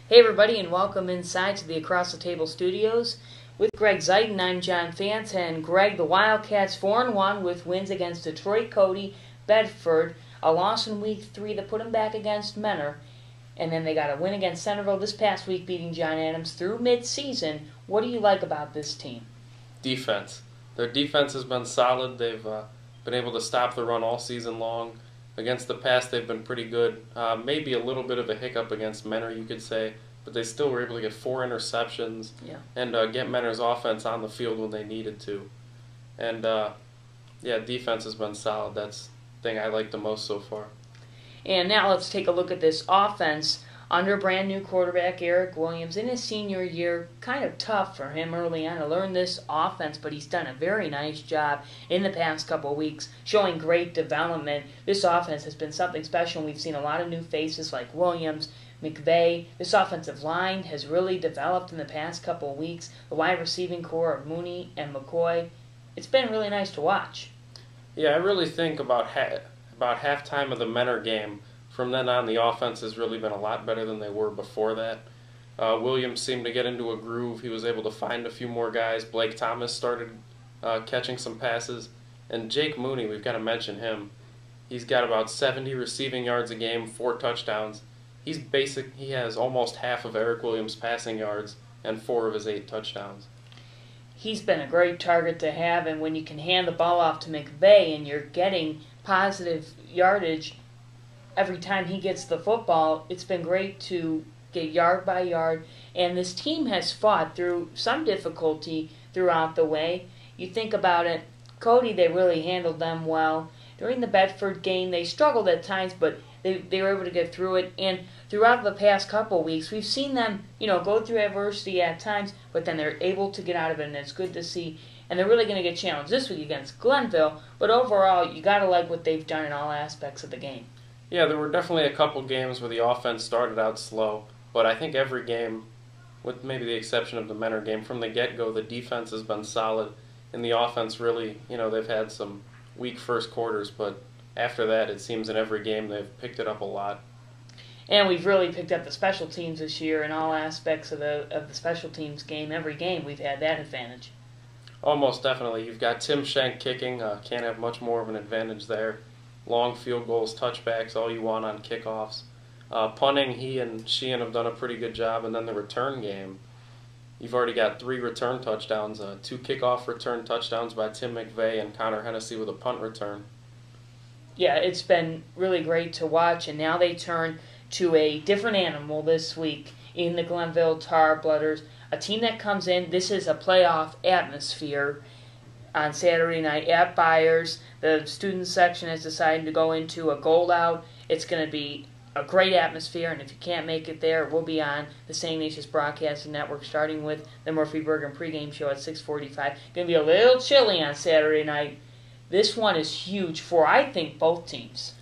Hey everybody, and welcome inside to the Across the Table studios. With Greg Zeiton, I'm John Fanta, and Greg, the Wildcats 4-1 with wins against Detroit, Cody, Bedford, a loss in week 3 that put them back against Menor, and then they got a win against Centerville this past week, beating John Adams through mid-season. What do you like about this team? Defense. Their defense has been solid. They've been able to stop the run all season long. Against the pass, they've been pretty good. Maybe a little bit of a hiccup against Menor, you could say, but they still were able to get 4 interceptions and get Menor's offense on the field when they needed to. And, defense has been solid. That's the thing I like the most so far. And now let's take a look at this offense. Under brand new quarterback Eric Williams in his senior year, kind of tough for him early on to learn this offense, but he's done a very nice job in the past couple of weeks, showing great development. This offense has been something special, and we've seen a lot of new faces like Williams, McVeigh. This offensive line has really developed in the past couple of weeks. The wide receiving core of Mooney and McCoy, it's been really nice to watch. Yeah, I really think about halftime of the Menor game. From then on, the offense has really been a lot better than they were before that. Williams seemed to get into a groove. He was able to find a few more guys. Blake Thomas started catching some passes. And Jake Mooney, we've got to mention him. He's got about 70 receiving yards a game, 4 touchdowns. He has almost half of Eric Williams' passing yards and 4 of his 8 touchdowns. He's been a great target to have, and when you can hand the ball off to McVeigh and you're getting positive yardage every time he gets the football, it's been great to get yard by yard. And this team has fought through some difficulty throughout the way. You think about it, Cody, they really handled them well. During the Bedford game, they struggled at times, but they were able to get through it. And throughout the past couple of weeks, we've seen them, go through adversity at times, but then they're able to get out of it, and it's good to see. And they're really going to get challenged this week against Glenville. But overall, you got to like what they've done in all aspects of the game. Yeah, there were definitely a couple games where the offense started out slow, but I think every game, with maybe the exception of the Menor game, from the get-go, the defense has been solid, and the offense really, they've had some weak first quarters, but after that, it seems in every game they've picked it up a lot. And we've really picked up the special teams this year in all aspects of the special teams game. Every game we've had that advantage. Almost definitely. You've got Tim Schenk kicking. Can't have much more of an advantage there. Long field goals, touchbacks, all you want on kickoffs. Punting, he and Sheehan have done a pretty good job. And then the return game, you've already got 3 return touchdowns, 2 kickoff return touchdowns by Tim McVeigh and Connor Hennessy with a punt return. Yeah, it's been really great to watch. And now they turn to a different animal this week in the Glenville Tarbloods, a team that comes in. This is a playoff atmosphere. On Saturday night at Byers, the student section has decided to go into a gold out. It's going to be a great atmosphere, and if you can't make it there, we'll be on the St. Ignatius Broadcasting Network, starting with the Murphy Bergen pregame show at 6:45. Going to be a little chilly on Saturday night. This one is huge for, I think, both teams.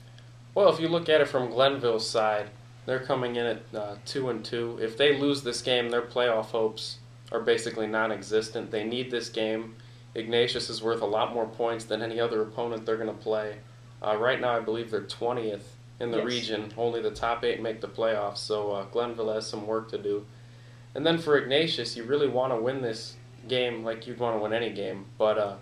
Well, if you look at it from Glenville's side, they're coming in at 2-2. If they lose this game, their playoff hopes are basically non-existent. They need this game. Ignatius is worth a lot more points than any other opponent they're going to play. Right now, I believe they're 20th in the region. Only the top 8 make the playoffs, so Glenville has some work to do. And then for Ignatius, you really want to win this game like you'd want to win any game. But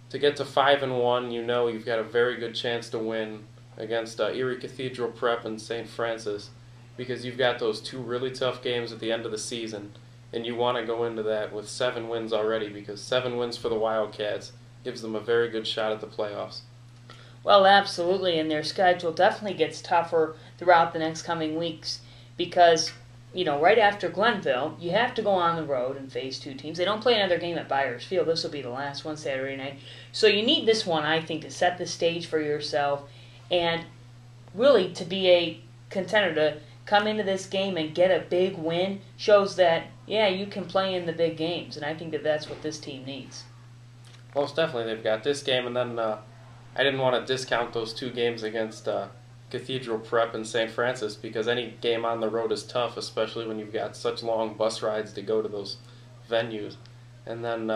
to get to 5-1, you've got a very good chance to win against Erie Cathedral Prep and St. Francis, because you've got those 2 really tough games at the end of the season. And you want to go into that with 7 wins already, because 7 wins for the Wildcats gives them a very good shot at the playoffs. Well, absolutely, and their schedule definitely gets tougher throughout the next coming weeks because, right after Glenville, you have to go on the road and face 2 teams. They don't play another game at Byers Field. This will be the last one Saturday night. So you need this one, I think, to set the stage for yourself and really to be a contender, to come into this game and get a big win shows that, you can play in the big games, and I think that that's what this team needs. Most definitely, they've got this game, and then I didn't want to discount those 2 games against Cathedral Prep and St. Francis, because any game on the road is tough, especially when you've got such long bus rides to go to those venues. And then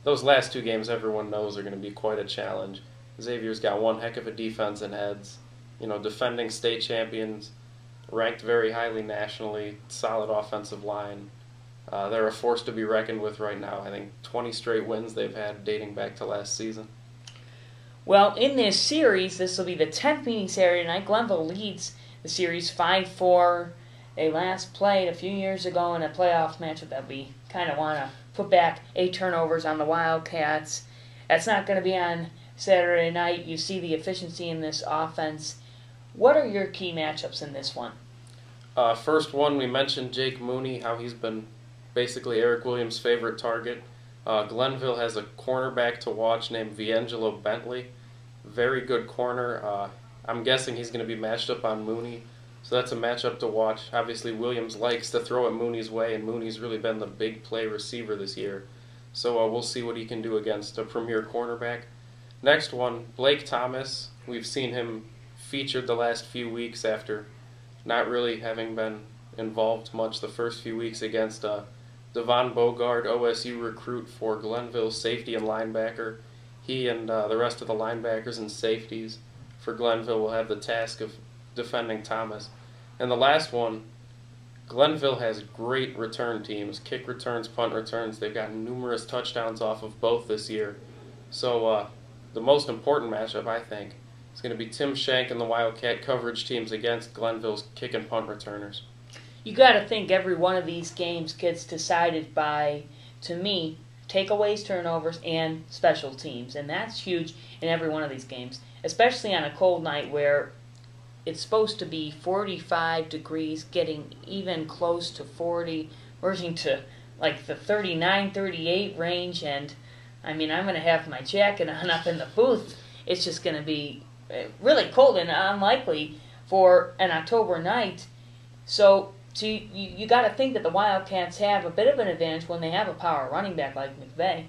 those last 2 games, everyone knows, are going to be quite a challenge. Xavier's got one heck of a defense in heads. Defending state champions ranked very highly nationally, solid offensive line. They're a force to be reckoned with right now. I think 20 straight wins they've had dating back to last season. Well, in this series, this will be the 10th meeting Saturday night. Glenville leads the series 5-4. They last played a few years ago in a playoff matchup that we kind of want to put back 8 turnovers on the Wildcats. That's not going to be on Saturday night. You see the efficiency in this offense. What are your key matchups in this one? First one, we mentioned Jake Mooney, how he's been basically Eric Williams' favorite target. Glenville has a cornerback to watch named Viangelo Bentley. Very good corner. I'm guessing he's going to be matched up on Mooney, so that's a matchup to watch. Obviously, Williams likes to throw it Mooney's way, and Mooney's really been the big play receiver this year. So we'll see what he can do against a premier cornerback. Next one, Blake Thomas. We've seen him featured the last few weeks after not really having been involved much the first few weeks against Devon Bogard, OSU recruit for Glenville, safety and linebacker. He and the rest of the linebackers and safeties for Glenville will have the task of defending Thomas. And the last one, Glenville has great return teams, kick returns, punt returns. They've gotten numerous touchdowns off of both this year. So the most important matchup, I think, is going to be Tim Shank and the Wildcat coverage teams against Glenville's kick and punt returners. You got to think every one of these games gets decided by, to me, takeaways, turnovers, and special teams. And that's huge in every one of these games, especially on a cold night where it's supposed to be 45 degrees, getting even close to 40, merging to like the 39, 38 range. And, I mean, I'm going to have my jacket on up in the booth. It's just going to be really cold and unlikely for an October night. So you got to think that the Wildcats have a bit of an advantage when they have a power running back like McVeigh.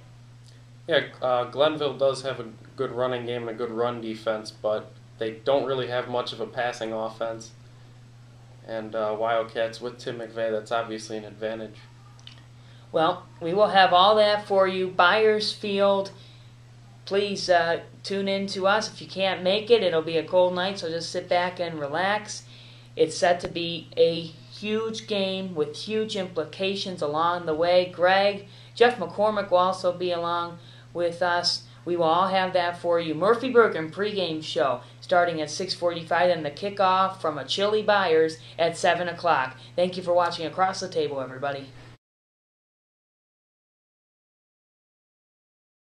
Yeah, Glenville does have a good running game and a good run defense, but they don't really have much of a passing offense. And Wildcats with Tim McVeigh, that's obviously an advantage. Well, we will have all that for you. Byersfield, please tune in to us. If you can't make it, it'll be a cold night, so just sit back and relax. It's set to be a huge game with huge implications along the way. Jeff McCormick will also be along with us. We will all have that for you. Murphy Bergen pregame show starting at 6:45, and the kickoff from a chilly Byers at 7 o'clock. Thank you for watching Across the Table, everybody.